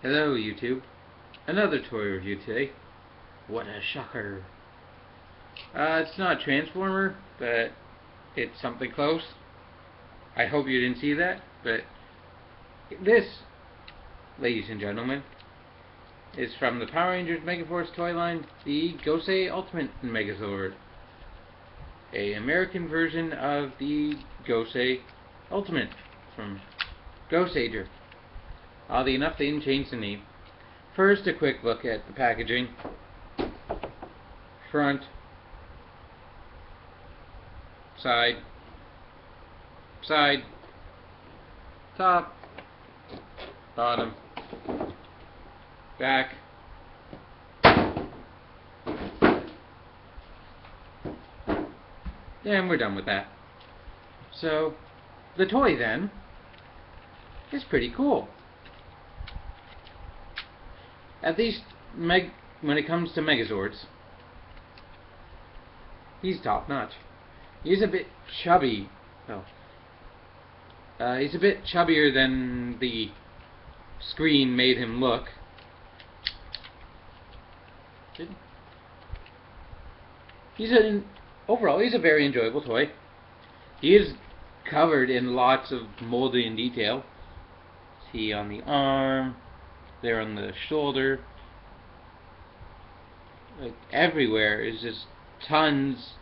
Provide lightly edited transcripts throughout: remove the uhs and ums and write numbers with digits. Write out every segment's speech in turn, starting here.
Hello YouTube. Another toy review today. What a shocker. It's not a Transformer, but it's something close. I hope you didn't see that, but this, ladies and gentlemen, is from the Power Rangers Megaforce toy line, the Gosei Ultimate Megazord. A American version of the Gosei Ultimate from Gosei. Oddly enough, they didn't change the name. First, a quick look at the packaging. Front, side, top, bottom, back. And we're done with that. So, the toy then is pretty cool. At least when it comes to Megazords, he's top notch. He's a bit chubby. He's a bit chubbier than the screen made him look. Overall, he's a very enjoyable toy. He is covered in lots of molding detail. See on the arm, there on the shoulder, like everywhere is just tons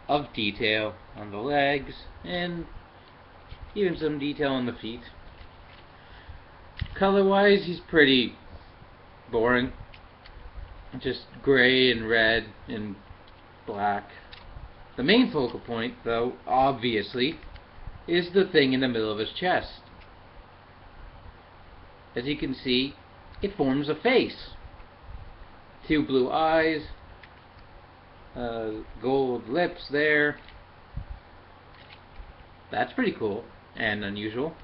of detail on the legs and even some detail on the feet. Color wise, he's pretty boring, just gray and red and black. The main focal point, though, obviously, is the thing in the middle of his chest. As you can see, it forms a face. Two blue eyes, gold lips there. That's pretty cool and unusual.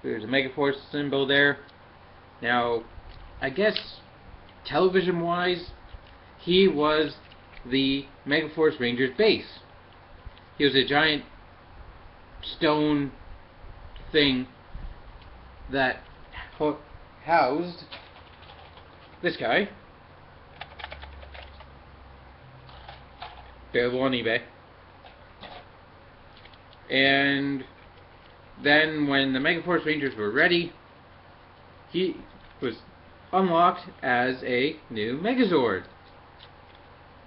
There's a Megaforce symbol there. Now, I guess television-wise, he was the Megaforce Ranger's base. He was a giant stone thing that housed this guy, available on eBay. And then when the Megaforce Rangers were ready, he was unlocked as a new Megazord,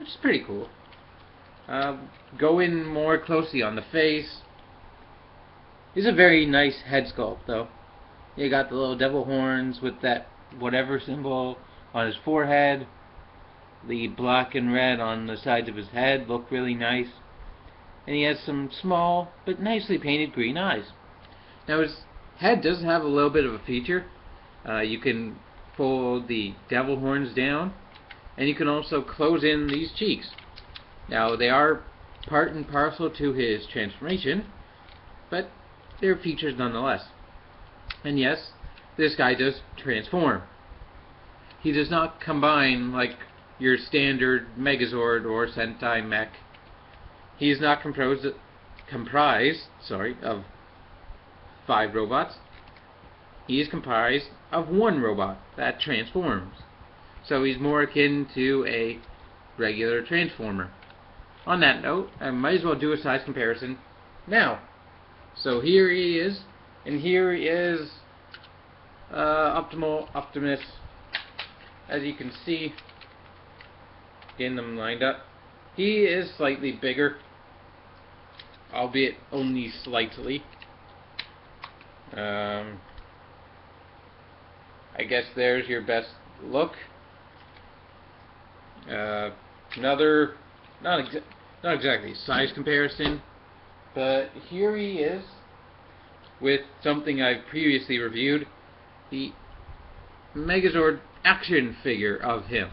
which is pretty cool. Go in more closely on the face. He's a very nice head sculpt, though. You got the little devil horns with that whatever symbol on his forehead. The black and red on the sides of his head look really nice. And he has some small but nicely painted green eyes. Now his head does have a little bit of a feature. You can fold the devil horns down, and you can also close in these cheeks. Now they are part and parcel to his transformation, but they're features nonetheless. And yes, this guy does transform. He does not combine like your standard Megazord or Sentai mech. He is not comprised of 5 robots. He is comprised of 1 robot that transforms. So he's more akin to a regular Transformer. On that note, I might as well do a size comparison now. So here he is, and here is Optimus. As you can see, getting them lined up, he is slightly bigger, albeit only slightly. I guess there's your best look. Another, not exactly size comparison, but here he is with something I've previously reviewed, the Megazord action figure of him.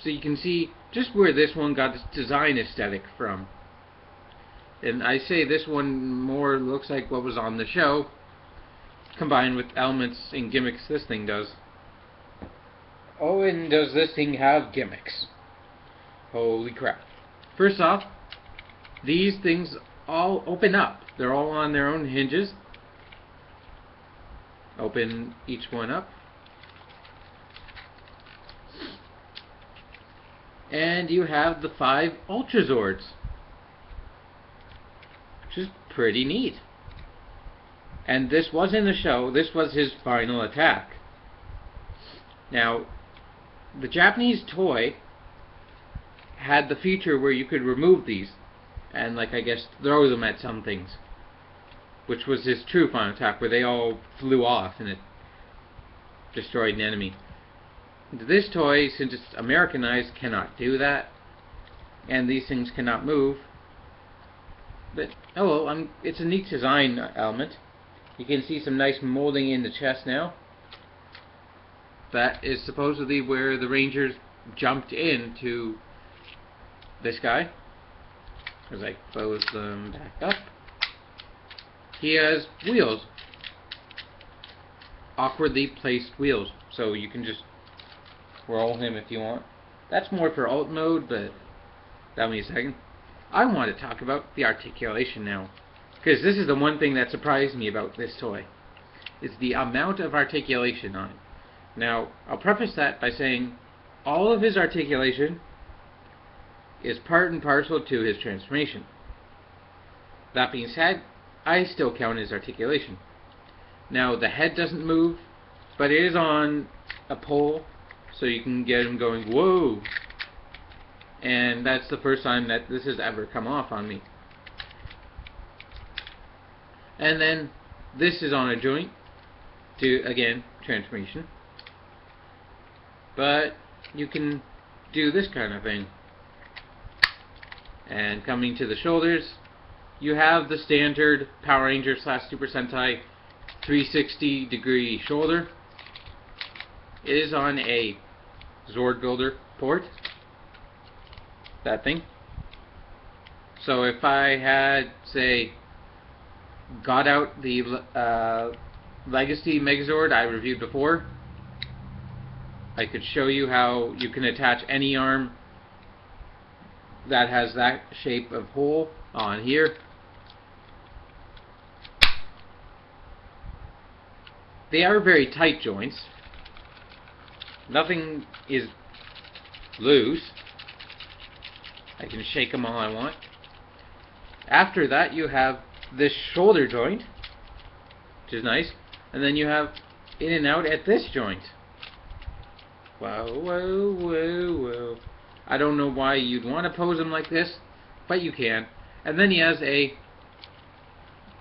So you can see just where this one got its design aesthetic from. And I say this one more looks like what was on the show, combined with elements and gimmicks this thing does. Oh, and does this thing have gimmicks? Holy crap. First off, these things all open up. They're all on their own hinges. Open each one up. And you have the 5 Ultrazords, which is pretty neat. And this was in the show. This was his final attack. Now, the Japanese toy had the feature where you could remove these and, like, I guess throw them at some things, which was his true final attack, where they all flew off and it destroyed an enemy. This toy, since it's Americanized, cannot do that, and these things cannot move. But oh well, it's a neat design element. You can see some nice molding in the chest now. That is supposedly where the Rangers jumped into this guy. As I close them back up, he has wheels, awkwardly placed wheels, so you can just roll him if you want. That's more for alt mode, but that'll be a second. I want to talk about the articulation now, because this is the one thing that surprised me about this toy. It's the amount of articulation on it. Now, I'll preface that by saying all of his articulation is part and parcel to his transformation. That being said, I still count his articulation. Now, the head doesn't move, but it is on a pole, so you can get him going, whoa! And that's the first time that this has ever come off on me. And then this is on a joint to, again, transformation. But you can do this kind of thing. And coming to the shoulders, you have the standard Power Ranger / Super Sentai 360 degree shoulder. It is on a Zord Builder port. That thing. So if I had, say, got out the Legacy Megazord I reviewed before, I could show you how you can attach any arm that has that shape of hole on here. They are very tight joints. Nothing is loose. I can shake them all I want. After that, you have this shoulder joint, which is nice, and then you have in and out at this joint. Whoa, whoa, whoa, whoa. I don't know why you'd want to pose him like this, but you can. And then he has a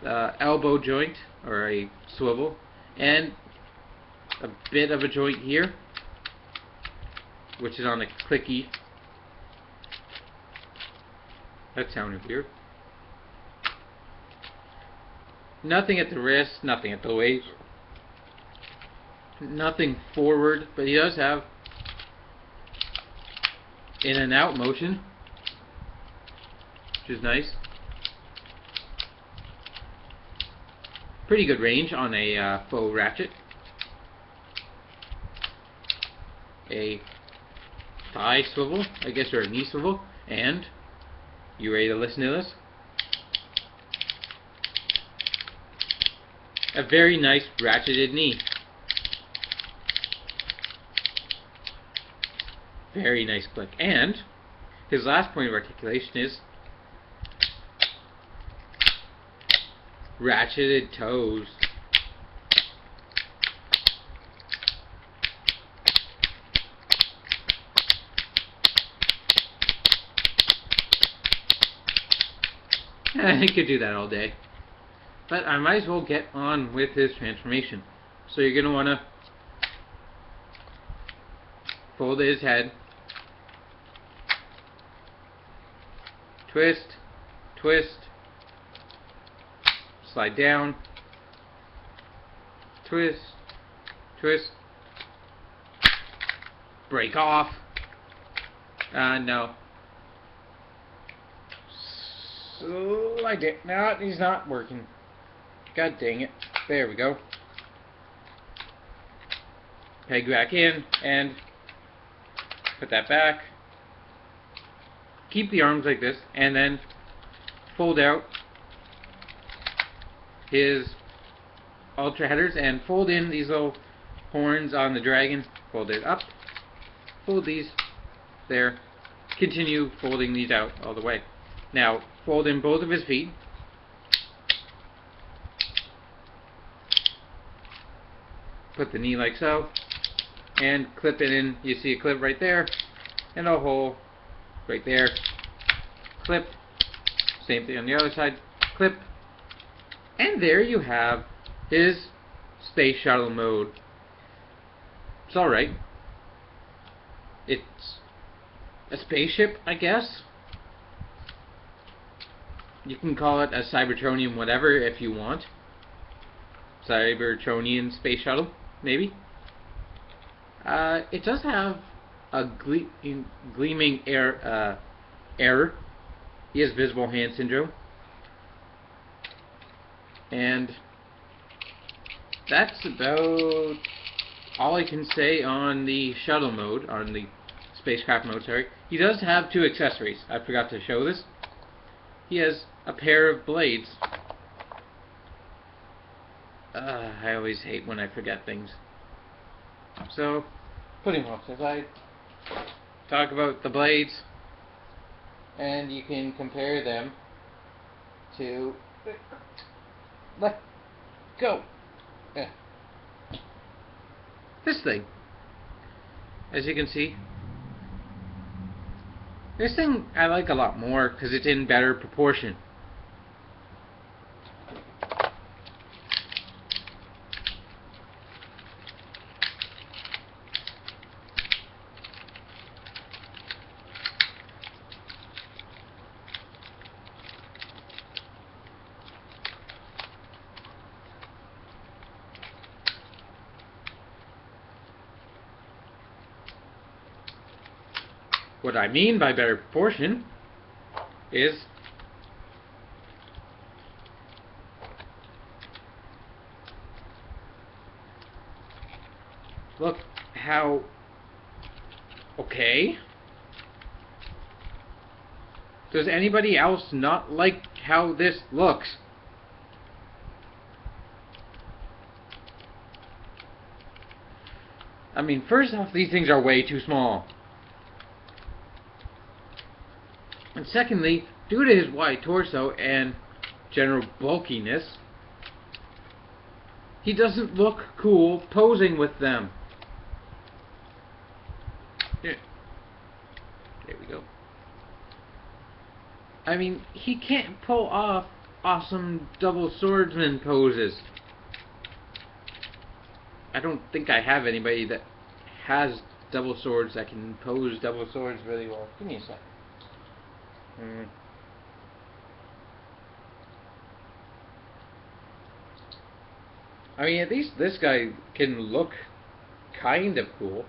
elbow joint, or a swivel, and a bit of a joint here, which is on a clicky. That sounded weird. Nothing at the wrist, nothing at the waist, nothing forward, but he does have in and out motion, which is nice. Pretty good range on a faux ratchet. A thigh swivel, I guess, or a knee swivel. And you ready to listen to this? A very nice ratcheted knee. Very nice click. And his last point of articulation is ratcheted toes. I could do that all day. But I might as well get on with his transformation. So you're going to want to fold his head, twist, twist, slide down, twist, twist, break off. No. Slide it. No, he's not working. God dang it. There we go. Peg back in and put that back. Keep the arms like this and then fold out his ultra headers and fold in these little horns on the dragon. Fold it up. Fold these there. Continue folding these out all the way. Now fold in both of his feet. Put the knee like so. And clip it in. You see a clip right there. And a hole right there. Clip. Same thing on the other side. Clip. And there you have his space shuttle mode. It's alright. It's a spaceship, I guess. You can call it a Cybertronian whatever if you want. Cybertronian space shuttle, maybe. It does have a gleaming error. He has visible hand syndrome. And that's about all I can say on the shuttle mode, on the spacecraft mode, sorry. He does have 2 accessories. I forgot to show this. He has a pair of blades. I always hate when I forget things. So, putting off to the side, talk about the blades, and you can compare them to... Let go! This thing. As you can see, this thing I like a lot more because it's in better proportion. What I mean by better proportion is look how okay. Does anybody else not like how this looks? I mean, first off, these things are way too small. And secondly, due to his wide torso and general bulkiness, he doesn't look cool posing with them. There we go. I mean, he can't pull off awesome double swordsman poses. I don't think I have anybody that has double swords that can pose double swords really well. Give me a sec. I mean, at least this guy can look kind of cool.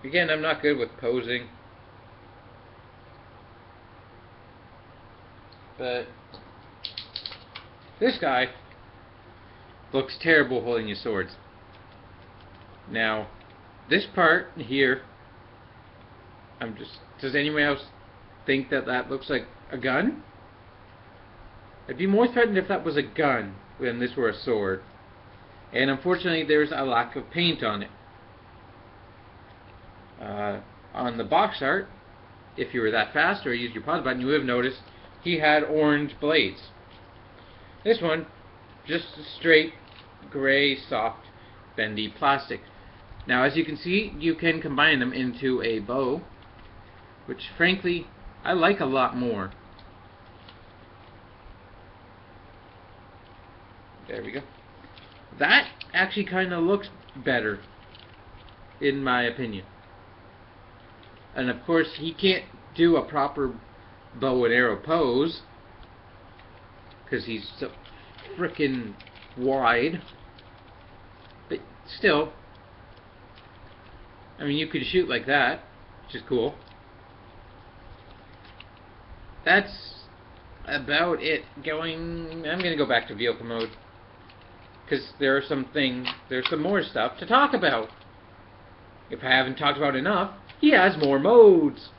Again, I'm not good with posing. But this guy looks terrible holding his swords. Now, this part here, does anyone else think that that looks like a gun? I'd be more threatened if that was a gun than this were a sword. And unfortunately, there's a lack of paint on it. On the box art, if you were that fast or used your pause button, you would have noticed he had orange blades. This one, just straight gray, soft, bendy plastic. Now, as you can see, you can combine them into a bow, which frankly I like a lot more. There we go. That actually kind of looks better, in my opinion. And of course, he can't do a proper bow and arrow pose because he's so frickin' wide. But still, I mean, you could shoot like that, which is cool. That's about it. I'm going to go back to vehicle mode because there's some more stuff to talk about. If I haven't talked about enough, he has more modes.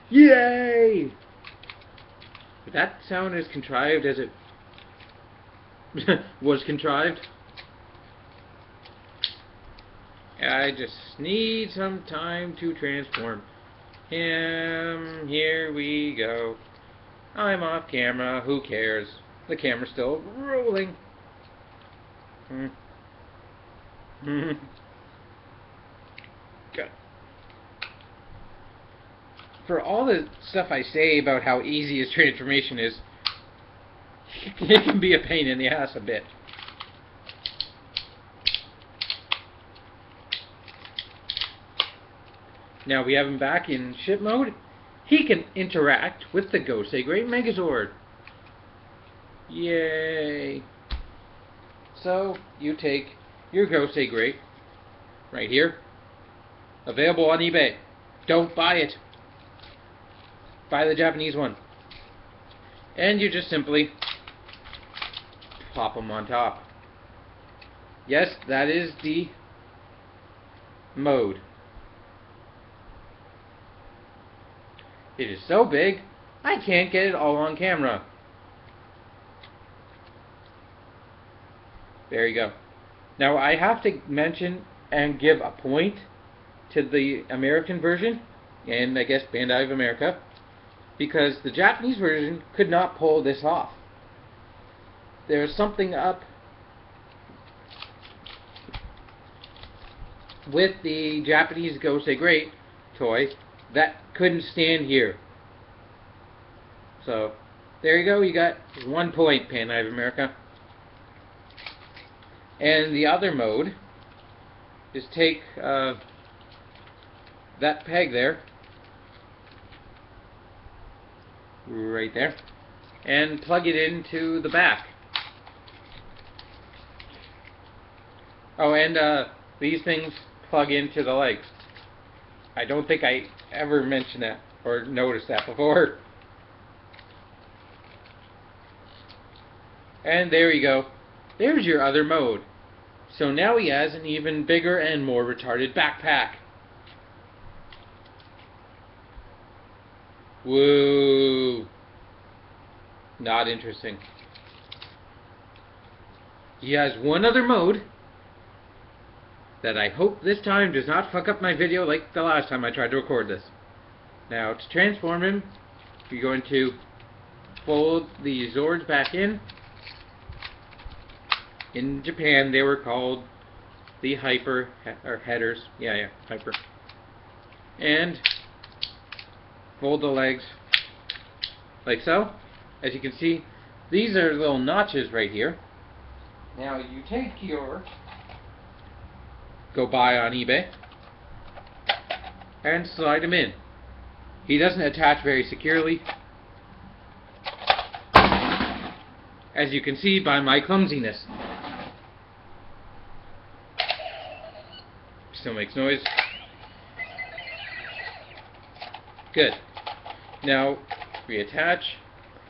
Yay! Did that sound as contrived as it was contrived. I just need some time to transform him. Here we go. I'm off camera. Who cares? The camera's still rolling. Good. For all the stuff I say about how easy his transformation is, it can be a pain in the ass a bit. Now we have him back in ship mode. He can interact with the Gosei Great Megazord. Yay! So you take your Gosei Great right here, available on eBay. Don't buy it. Buy the Japanese one. And you just simply plop them on top. Yes, that is the mode. It is so big, I can't get it all on camera. There you go. Now I have to mention and give a point to the American version, and I guess Bandai of America, because the Japanese version could not pull this off. There's something up with the Japanese Gosei Great toy that couldn't stand here. So, there you go, you got 1 point, Bandai of America. And the other mode is take that peg there, right there, and plug it into the back. Oh, and these things plug into the legs. I don't think I ever mentioned that or noticed that before. And there you go. There's your other mode. So now he has an even bigger and more retarded backpack. Woo! Not interesting. He has one other mode that I hope this time does not fuck up my video like the last time I tried to record this. Now, to transform him, you're going to fold the Zords back in. In Japan, they were called the Hyper, or headers. Yeah, Hyper. And fold the legs like so. As you can see, these are little notches right here. Now, you take your go buy on eBay and slide him in. He doesn't attach very securely, as you can see by my clumsiness. Still makes noise. Good. Now reattach,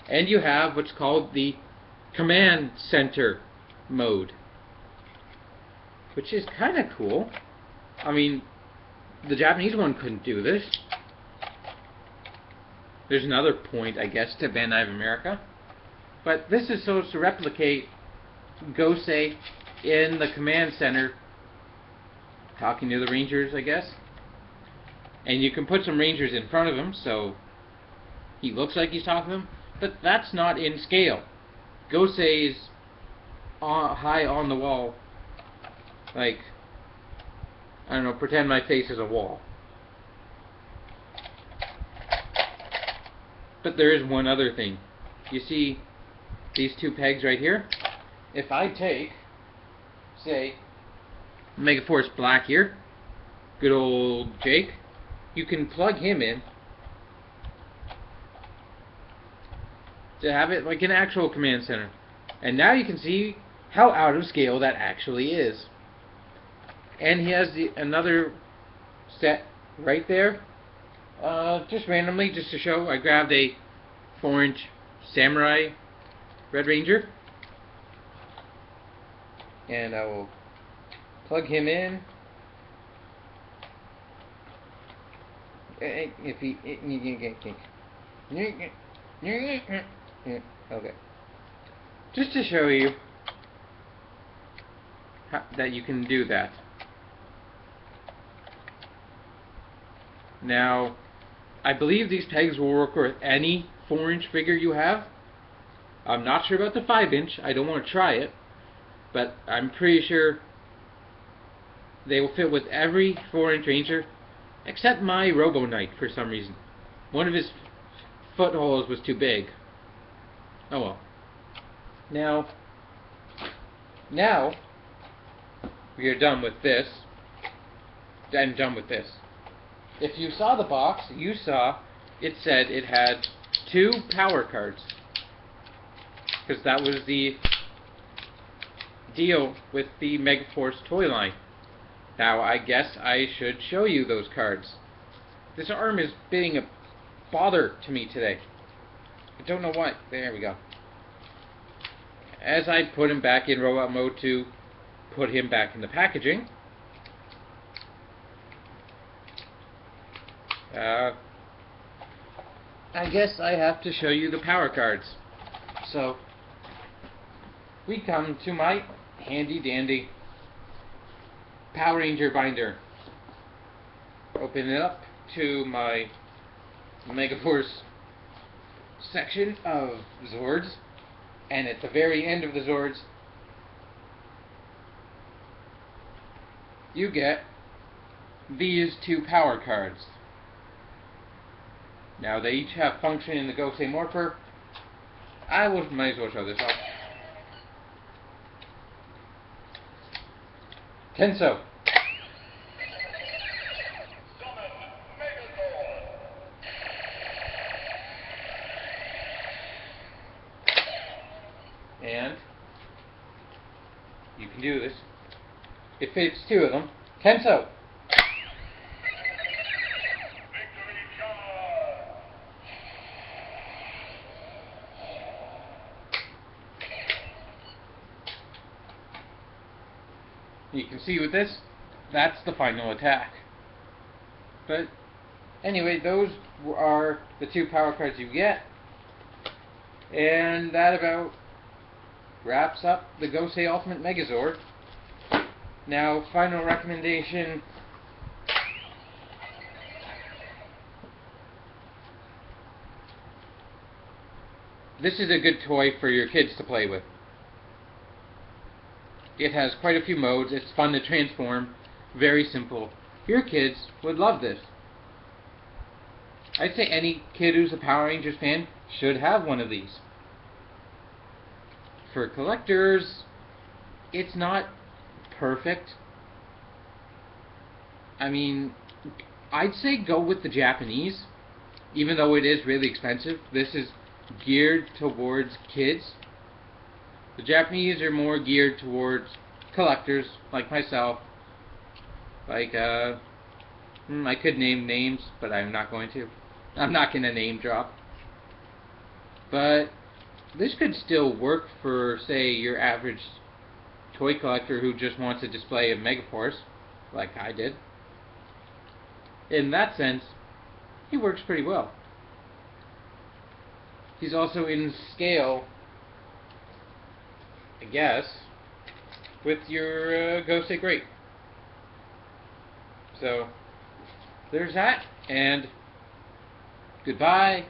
and you have what's called the command center mode, which is kind of cool. I mean, the Japanese one couldn't do this. There's another point, I guess, to Bandai of America. But this is so as to replicate Gosei in the command center, talking to the Rangers, I guess. And you can put some Rangers in front of him, so he looks like he's talking to them. But that's not in scale. Gosei is high on the wall. Like, I don't know, pretend my face is a wall. But there is one other thing. You see these two pegs right here? If I take, say, Megaforce Black here, good old Jake, you can plug him in to have it like an actual command center. And now you can see how out of scale that actually is. And he has another set right there. Just randomly, just to show, I grabbed a 4-inch Samurai Red Ranger. And I will plug him in. If he... Okay. Just to show you that you can do that. Now, I believe these pegs will work with any 4-inch figure you have. I'm not sure about the 5-inch. I don't want to try it, but I'm pretty sure they will fit with every 4-inch ranger, except my Robo Knight for some reason. One of his footholes was too big. Oh well. Now we are done with this. I'm done with this. If you saw the box, you saw it said it had 2 power cards, because that was the deal with the Megaforce toy line. Now I guess I should show you those cards. This arm is being a bother to me today. I don't know why. There we go. As I put him back in robot mode to put him back in the packaging, I guess I have to show you the power cards. So we come to my handy dandy Power Ranger binder. Open it up to my Megaforce section of Zords, and at the very end of the Zords you get these 2 power cards. Now they each have function in the Gosei morpher. Might as well show this off. Tenso. And you can do this. It fits 2 of them. Tenso. You can see with this, that's the final attack. But anyway, those are the 2 power cards you get. And that about wraps up the Gosei Ultimate Megazord. Now, final recommendation. This is a good toy for your kids to play with. It has quite a few modes. It's fun to transform. Very simple. Your kids would love this. I'd say any kid who's a Power Rangers fan should have one of these. For collectors, it's not perfect. I mean, I'd say go with the Japanese, even though it is really expensive. This is geared towards kids. The Japanese are more geared towards collectors like myself. Like, I could name names, but I'm not going to. I'm not going to name drop. But this could still work for, say, your average toy collector who just wants a display of Megaforce, like I did. In that sense, he works pretty well. He's also in scale, I guess, with your Gosei Great. So, there's that, and goodbye.